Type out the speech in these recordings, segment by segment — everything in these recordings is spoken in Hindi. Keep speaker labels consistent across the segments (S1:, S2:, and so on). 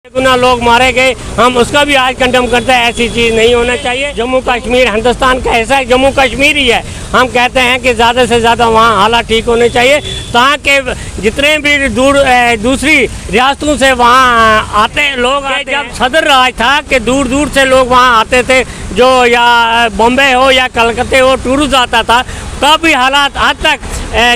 S1: गुना लोग मारे गए, हम उसका भी आज कंडेम करते हैं। ऐसी चीज़ नहीं होना चाहिए। जम्मू कश्मीर हिंदुस्तान का हिस्सा है, जम्मू कश्मीर ही है। हम कहते हैं कि ज़्यादा से ज़्यादा वहाँ हालात ठीक होने चाहिए ताकि जितने भी दूसरी रियासतों से वहाँ आते लोग आते जब सदर राज था कि दूर दूर से लोग वहाँ आते थे, जो या बॉम्बे हो या कलकत्ते हो, टूरिस्ट आता था, काफ़ी हालात आज तक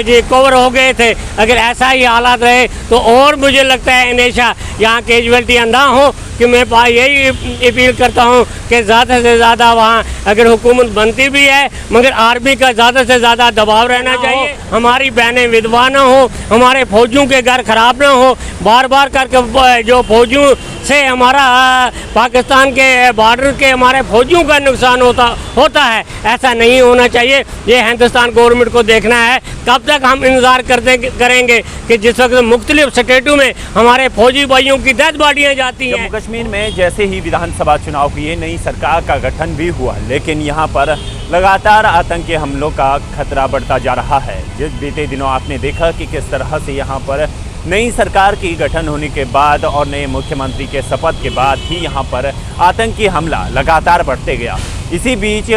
S1: जी कवर हो गए थे। अगर ऐसा ही हालात रहे तो और मुझे लगता है हमेशा यहाँ कैजुअलिटी ना हो कि मैं यही अपील करता हूँ कि ज़्यादा से ज़्यादा वहाँ अगर हुकूमत बनती भी है मगर आर्मी का ज़्यादा से ज़्यादा दबाव रहना चाहिए। हमारी बहनें विधवा ना हो, हमारे फौजियों के घर ख़राब ना हो, बार बार करके जो फौजियों से हमारा पाकिस्तान के बॉर्डर के हमारे फौजियों का नुकसान होता है। ऐसा नहीं होना चाहिए। ये हिंदुस्तान गवर्नमेंट को देखना है। कब तक हम इंतज़ार करेंगे कि जिस वक्त मुख्तलिफ स्टेटों में हमारे फौजी भाइयों की डेड बॉडियाँ जाती हैं।
S2: जम्मू कश्मीर में जैसे ही विधानसभा चुनाव हुए, नई सरकार का गठन भी हुआ, लेकिन यहाँ पर लगातार आतंकी हमलों का खतरा बढ़ता जा रहा है। जिस बीते दिनों आपने देखा कि किस तरह से यहाँ पर नई सरकार की गठन होने के बाद और नए मुख्यमंत्री के शपथ के बाद ही यहाँ पर आतंकी हमला लगातार बढ़ते गया। इसी बीच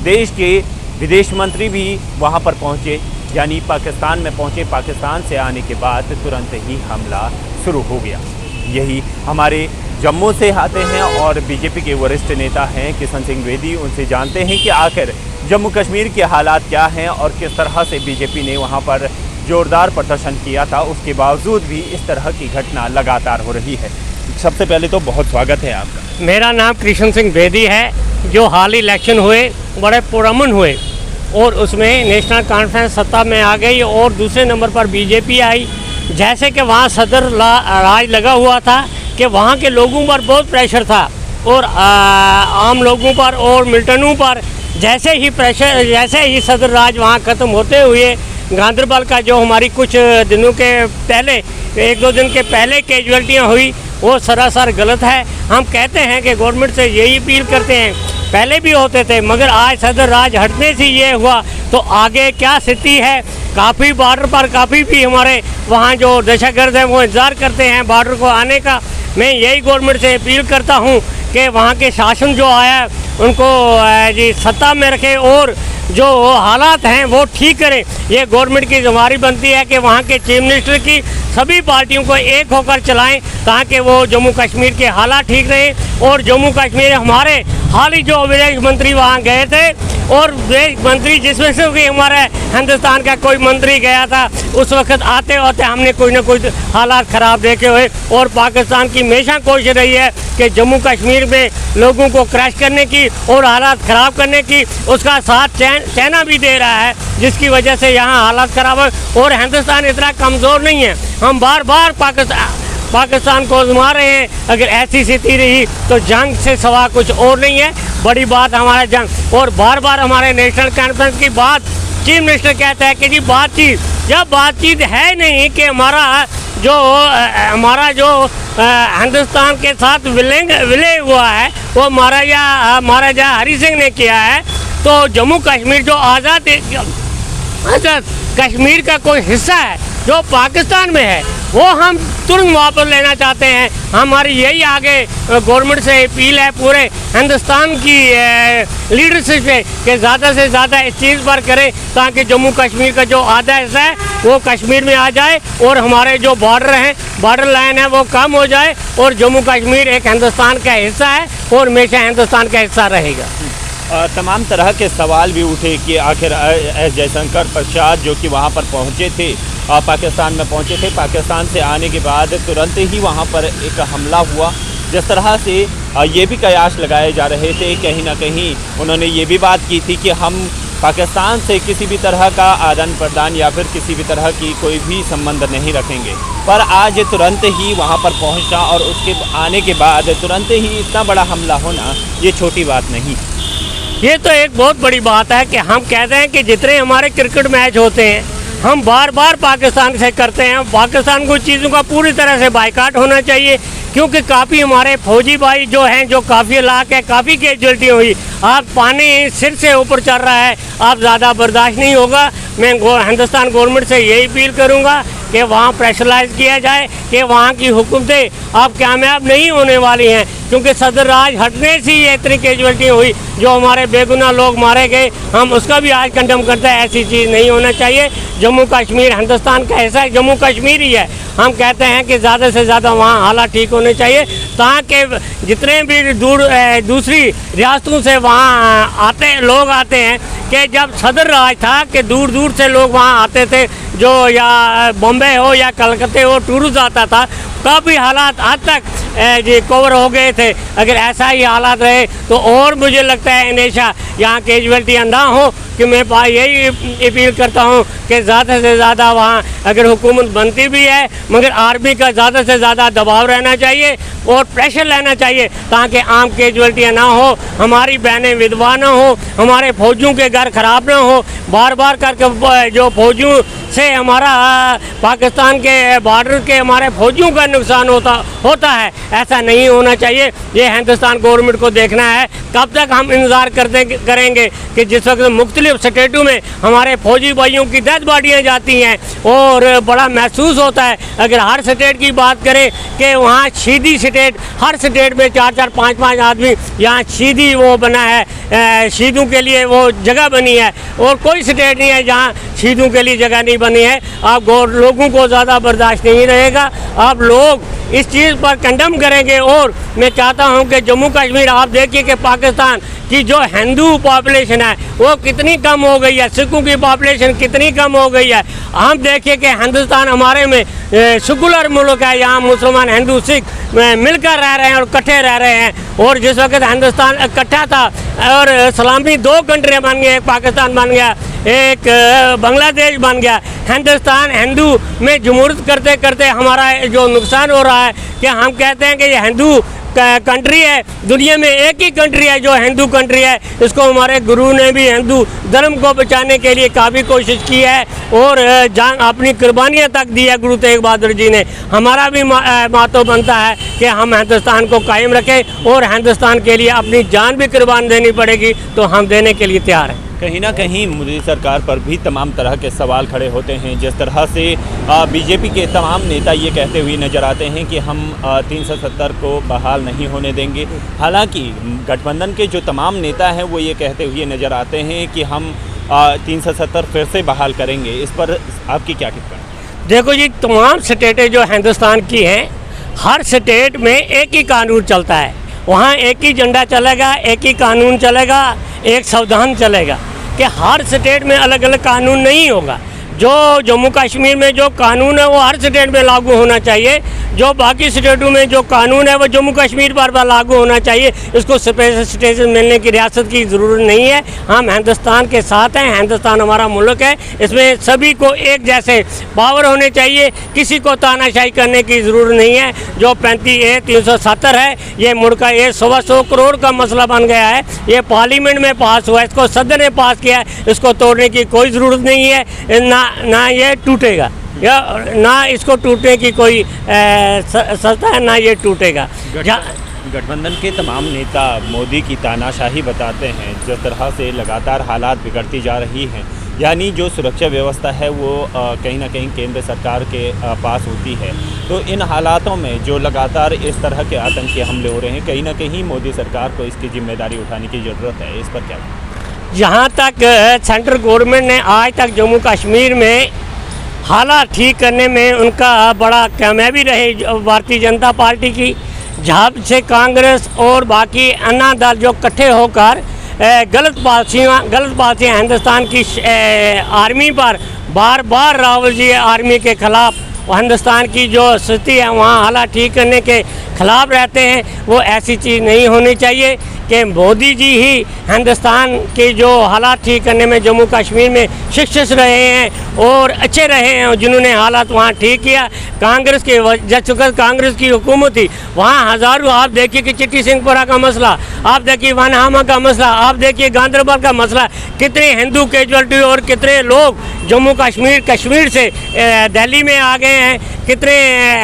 S2: देश के विदेश मंत्री भी वहाँ पर पहुँचे, यानी पाकिस्तान में पहुँचे। पाकिस्तान से आने के बाद तुरंत ही हमला शुरू हो गया। यही हमारे जम्मू से आते हैं और बीजेपी के वरिष्ठ नेता हैं किशन सिंह बेदी। उनसे जानते हैं कि आखिर जम्मू कश्मीर के हालात क्या हैं और किस तरह से बीजेपी ने वहाँ पर जोरदार प्रदर्शन किया था, उसके बावजूद भी इस तरह की घटना लगातार हो रही है। सबसे पहले तो बहुत स्वागत है आपका।
S1: मेरा नाम किशन सिंह बेदी है। जो हाल ही इलेक्शन हुए बड़े पुरअमन हुए और उसमें नेशनल कॉन्फ्रेंस सत्ता में आ गई और दूसरे नंबर पर बीजेपी आई। जैसे कि वहाँ सदर राज लगा हुआ था कि वहाँ के लोगों पर बहुत प्रेशर था और आम लोगों पर और मिलिटेंटों पर जैसे ही सदर राज वहाँ ख़त्म होते हुए गांदरबल का जो हमारी कुछ दिनों के पहले, एक दो दिन के पहले कैजुअलिटियाँ हुई, वो सरासर गलत है। हम कहते हैं कि गवर्नमेंट से यही अपील करते हैं, पहले भी होते थे मगर आज सदर राज हटने से ये हुआ तो आगे क्या स्थिति है। काफ़ी बॉर्डर पर काफ़ी भी हमारे वहाँ जो दहशतगर्द हैं वो इंतज़ार करते हैं बॉर्डर को आने का। मैं यही गवर्नमेंट से अपील करता हूँ कि वहाँ के शासन जो आया उनको जी सत्ता में रखे और जो हालात हैं वो ठीक करें। ये गवर्नमेंट की जिम्मेदारी बनती है कि वहाँ के चीफ मिनिस्टर की सभी पार्टियों को एक होकर चलाएं ताकि वो जम्मू कश्मीर के हालात ठीक रहें। और जम्मू कश्मीर हमारे हाल ही जो विदेश मंत्री वहाँ गए थे और विदेश मंत्री जिस वक्त भी हमारे हिंदुस्तान का कोई मंत्री गया था उस वक्त आते होते हमने कोई ना कोई हालात ख़राब देखे हुए। और पाकिस्तान की हमेशा कोशिश रही है कि जम्मू कश्मीर में लोगों को क्रैश करने की और हालात ख़राब करने की, उसका साथ चाइना भी दे रहा है जिसकी वजह से यहाँ हालात ख़राब है। और हिंदुस्तान इतना कमज़ोर नहीं है, हम बार बार पाकिस्तान को आज़मा रहे हैं। अगर ऐसी स्थिति रही तो जंग से सवा कुछ और नहीं है। बड़ी बात हमारा जंग। और बार बार हमारे नेशनल कॉन्फ्रेंस की बात चीफ मिनिस्टर कहता है कि जी बातचीत, जब बातचीत है नहीं कि हमारा जो हिंदुस्तान के साथ विलय हुआ है वो महाराजा हरि सिंह ने किया है, तो जम्मू कश्मीर जो आज़ाद कश्मीर का कोई हिस्सा है जो पाकिस्तान में है वो हम तुरंत वापस लेना चाहते हैं। हमारी यही आगे गवर्नमेंट से अपील है पूरे हिंदुस्तान की लीडरशिप से कि ज़्यादा से ज़्यादा इस चीज़ पर करें ताकि जम्मू कश्मीर का जो आधा हिस्सा है वो कश्मीर में आ जाए और हमारे जो बॉर्डर लाइन है वो कम हो जाए और जम्मू कश्मीर एक हिंदुस्तान का हिस्सा है और हमेशा हिंदुस्तान का हिस्सा रहेगा।
S2: तमाम तरह के सवाल भी उठे कि आखिर एस जयशंकर प्रसाद जो कि वहाँ पर पहुँचे थे, पाकिस्तान में पहुँचे थे, पाकिस्तान से आने के बाद तुरंत ही वहाँ पर एक हमला हुआ। जिस तरह से ये भी कयास लगाए जा रहे थे, कहीं ना कहीं उन्होंने ये भी बात की थी कि हम पाकिस्तान से किसी भी तरह का आदान प्रदान या फिर किसी भी तरह की कोई भी संबंध नहीं रखेंगे, पर आज तुरंत ही वहाँ पर पहुँचना और उसके आने के बाद तुरंत ही इतना बड़ा हमला होना ये छोटी बात नहीं।
S1: ये तो एक बहुत बड़ी बात है कि हम कहते हैं कि जितने हमारे क्रिकेट मैच होते हैं हम बार बार पाकिस्तान से करते हैं। पाकिस्तान को चीज़ों का पूरी तरह से बाइकाट होना चाहिए क्योंकि काफ़ी हमारे फौजी भाई जो हैं जो काफ़ी इलाके काफ़ी कैजुअलिटी हुई। आप पानी सिर से ऊपर चल रहा है, आप ज़्यादा बर्दाश्त नहीं होगा। मैं हिंदुस्तान गवर्नमेंट से यही अपील करूँगा कि वहाँ प्रेशराइज किया जाए कि वहाँ की हुकूमतें अब कामयाब नहीं होने वाली हैं, क्योंकि सदर राज हटने से ये इतनी कैजुअल्टी हुई, जो हमारे बेगुनाह लोग मारे गए, हम उसका भी आज कंडम करते हैं। ऐसी चीज़ नहीं होना चाहिए। जम्मू कश्मीर हिंदुस्तान का ऐसा जम्मू कश्मीर ही है। हम कहते हैं कि ज़्यादा से ज़्यादा वहाँ हालात ठीक होने चाहिए, ताकि जितने भी दूसरी रियासतों से वहाँ लोग आते हैं, कि जब सदर राज था कि दूर दूर से लोग वहाँ आते थे, जो या बॉम्बे हो या कलकत्ते हो, टूरिस्ट आता था, काफ़ी हालात हद तक जी कवर हो गए थे। अगर ऐसा ही हालात रहे तो और मुझे लगता है हमेशा यहाँ कैजुअल्टी ना हो। कि मैं यही अपील करता हूँ कि ज़्यादा से ज़्यादा वहाँ अगर हुकूमत बनती भी है, मगर आर्मी का ज़्यादा से ज़्यादा दबाव रहना चाहिए और प्रेशर लेना चाहिए, ताकि आम कैजुअल्टियाँ ना हो, हमारी बहनें विधवा ना हो, हमारे फौजियों के घर ख़राब ना हो। बार बार करके जो फौजियों से हमारा पाकिस्तान के बॉर्डर के हमारे फौजियों का नुकसान होता है, ऐसा नहीं होना चाहिए। ये हिंदुस्तान गवर्नमेंट को देखना है। कब तक हम इंतज़ार करेंगे कि जिस वक्त मुख्तलिफ स्टेटों में हमारे फौजी भाइयों की डेड बॉडियाँ जाती हैं और बड़ा महसूस होता है। अगर हर स्टेट की बात करें कि वहाँ शहीदी स्टेट, हर स्टेट में 4-4, 5-5 आदमी यहाँ शहीदी वो बना है, शहीदों के लिए वो जगह बनी है, और कोई स्टेट नहीं है जहाँ शहीदों के लिए जगह नहीं बनी है। आप लोगों को ज़्यादा बर्दाश्त नहीं रहेगा। आप लोग इस चीज़ पर कंडम करेंगे। और मैं चाहता हूं कि जम्मू कश्मीर, आप देखिए कि पाकिस्तान की जो हिंदू पॉपुलेशन है वो कितनी कम हो गई है, सिखों की पॉपुलेशन कितनी कम हो गई है। हम देखिए कि हिंदुस्तान हमारे में सेकुलर मुल्क है, यहाँ मुसलमान हिंदू सिख मिलकर रह रहे हैं और इकट्ठे रह रहे हैं। और जिस वक्त हिंदुस्तान इकट्ठा था और इस्लामी 2 कंट्रियाँ बन गई, एक पाकिस्तान बन गया, एक बांग्लादेश बन गया, हिंदुस्तान हिंदू में जमहूरियत करते करते हमारा जो नुकसान हो रहा है कि हम कहते हैं कि ये हिंदू कंट्री है, दुनिया में एक ही कंट्री है जो हिंदू कंट्री है। इसको हमारे गुरु ने भी हिंदू धर्म को बचाने के लिए काफ़ी कोशिश की है और जान अपनी कुर्बानियाँ तक दी है गुरु तेग बहादुर जी ने। हमारा भी मातो बनता है कि हम हिंदुस्तान को कायम रखें और हिंदुस्तान के लिए अपनी जान भी कुर्बान देनी पड़ेगी तो हम देने के लिए तैयार हैं।
S2: कहीं ना कहीं मोदी सरकार पर भी तमाम तरह के सवाल खड़े होते हैं। जिस तरह से बीजेपी के तमाम नेता ये कहते हुए नज़र आते हैं कि हम 370 को बहाल नहीं होने देंगे। हालांकि गठबंधन के जो तमाम नेता हैं वो ये कहते हुए नज़र आते हैं कि हम 370 फिर से बहाल करेंगे। इस पर आपकी क्या टिप्पणी?
S1: देखो जी, तमाम स्टेटें जो हिंदुस्तान की हैं, हर स्टेट में एक ही कानून चलता है, वहाँ एक ही झंडा चलेगा, एक ही कानून चलेगा, एक संविधान चलेगा। कि हर स्टेट में अलग अलग कानून नहीं होगा। जो जम्मू कश्मीर में जो कानून है वो हर स्टेट में लागू होना चाहिए, जो बाकी स्टेटों में जो कानून है वो जम्मू कश्मीर पर लागू होना चाहिए। इसको स्पेशल स्टेटस मिलने की रियासत की ज़रूरत नहीं है। हम हिंदुस्तान के साथ हैं, हिंदुस्तान हमारा मुल्क है, इसमें सभी को एक जैसे पावर होने चाहिए, किसी को तानाशाही करने की ज़रूरत नहीं है। जो 35A 370 है, ये मुड़का ये 125 करोड़ का मसला बन गया है। ये पार्लियामेंट में पास हुआ है, इसको सदन ने पास किया है, इसको तोड़ने की कोई ज़रूरत नहीं है। ना ये टूटेगा या ना इसको टूटने की कोई सत्ता है, ना ये टूटेगा।
S2: गठबंधन के तमाम नेता मोदी की तानाशाही बताते हैं। जिस तरह से लगातार हालात बिगड़ती जा रही हैं, यानी जो सुरक्षा व्यवस्था है वो कहीं ना कहीं केंद्र सरकार के पास होती है, तो इन हालातों में जो लगातार इस तरह के आतंकी हमले हो रहे हैं, कहीं ना कहीं मोदी सरकार को इसकी जिम्मेदारी उठाने की ज़रूरत है। इस पर क्या?
S1: जहाँ तक सेंट्रल गवर्नमेंट ने आज तक जम्मू कश्मीर में हालात ठीक करने में उनका बड़ा कामयाबी रही भारतीय जनता पार्टी की, जहाँ से कांग्रेस और बाकी अन्ना दल जो इकट्ठे होकर गलत पॉलिसियाँ हिंदुस्तान की आर्मी पर बार बार राहुल जी आर्मी के ख़िलाफ़ हिंदुस्तान की जो स्थिति है वहाँ हालात ठीक करने के ख़िलाफ़ रहते हैं। वो ऐसी चीज़ नहीं होनी चाहिए कि मोदी जी ही हिंदुस्तान के जो हालात ठीक करने में जम्मू कश्मीर में शिक्षित रहे हैं और अच्छे रहे हैं, जिन्होंने हालात वहाँ ठीक किया। कांग्रेस के जब कांग्रेस की हुकूमत थी वहाँ हज़ारों, आप देखिए कि चिट्टी सिंहपुरा का मसला, आप देखिए वनहामा का मसला, आप देखिए गांदरबल का मसला, कितने हिंदू कैजुअल्टी और कितने लोग जम्मू कश्मीर से दिल्ली में आ गए हैं कितने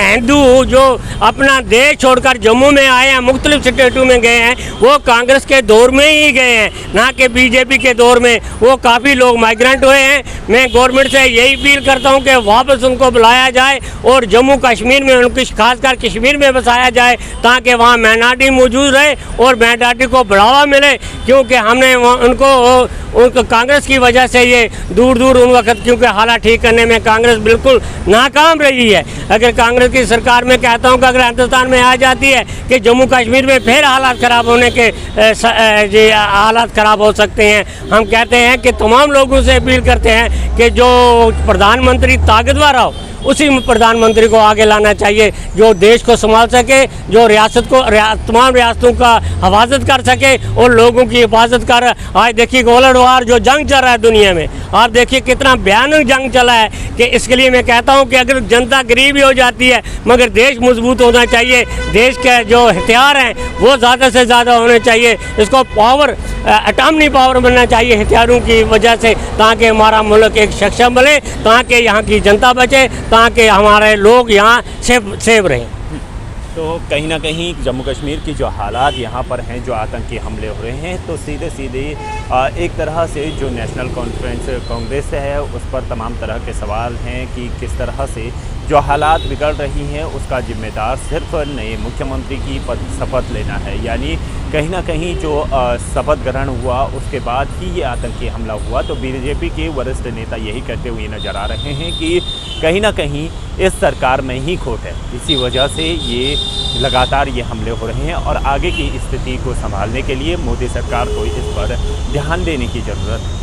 S1: हिंदू जो अपना देश छोड़कर जम्मू में आए हैं, मुख्तलिफ स्टेटों में गए हैं, वो कांग्रेस के दौर में ही गए हैं, ना कि बीजेपी के दौर में। वो काफ़ी लोग माइग्रेंट हुए हैं। मैं गवर्नमेंट से यही अपील करता हूँ कि वापस उनको बुलाया जाए और जम्मू कश्मीर में, उनको खासकर कश्मीर में बसाया जाए, ताकि वहाँ माइनॉरिटी मौजूद रहे और माइनॉरिटी को बढ़ावा मिले। क्योंकि हमने उनको कांग्रेस की वजह से ये दूर दूर उन वक्त, क्योंकि हालात ठीक करने में कांग्रेस बिल्कुल नाकाम रही है। अगर कांग्रेस की सरकार में कहता हूँ कि अगर हिंदुस्तान में आ जाती है कि जम्मू कश्मीर में फिर हालात ख़राब होने के हालात ख़राब हो सकते हैं। हम कहते हैं कि तमाम लोगों से अपील करते हैं कि जो प्रधानमंत्री ताकतवर हो, उसी प्रधानमंत्री को आगे लाना चाहिए, जो देश को संभाल सके, जो रियासत को तमाम रियासतों का हिफाजत कर सके और लोगों की हिफाजत कर। आज देखिए वर्ल्ड वार जो जंग चल रहा है दुनिया में, और देखिए कितना भयानक जंग चला है, कि इसके लिए मैं कहता हूं कि अगर जनता गरीब ही हो जाती है, मगर देश मजबूत होना चाहिए। देश के जो हथियार हैं वो ज़्यादा से ज़्यादा होने चाहिए। इसको पावर, एटॉमिक पावर बनना चाहिए हथियारों की वजह से, ताकि हमारा मुल्क एक सक्षम बने, ताकि यहाँ की जनता बचे, ताकि हमारे लोग यहाँ सेफ रहें।
S2: तो कहीं ना कहीं जम्मू कश्मीर की जो हालात यहाँ पर हैं, जो आतंकी हमले हो रहे हैं, तो सीधे सीधे एक तरह से जो नेशनल कॉन्फ्रेंस कांग्रेस है उस पर तमाम तरह के सवाल हैं कि किस तरह से जो हालात बिगड़ रही हैं उसका जिम्मेदार सिर्फ नए मुख्यमंत्री की शपथ लेना है। यानी कहीं ना कहीं जो शपथ ग्रहण हुआ उसके बाद ही ये आतंकी हमला हुआ। तो बीजेपी के वरिष्ठ नेता यही कहते हुए नजर आ रहे हैं कि कहीं ना कहीं इस सरकार में ही खोट है, इसी वजह से ये लगातार ये हमले हो रहे हैं और आगे की स्थिति को संभालने के लिए मोदी सरकार को इस पर ध्यान देने की ज़रूरत है।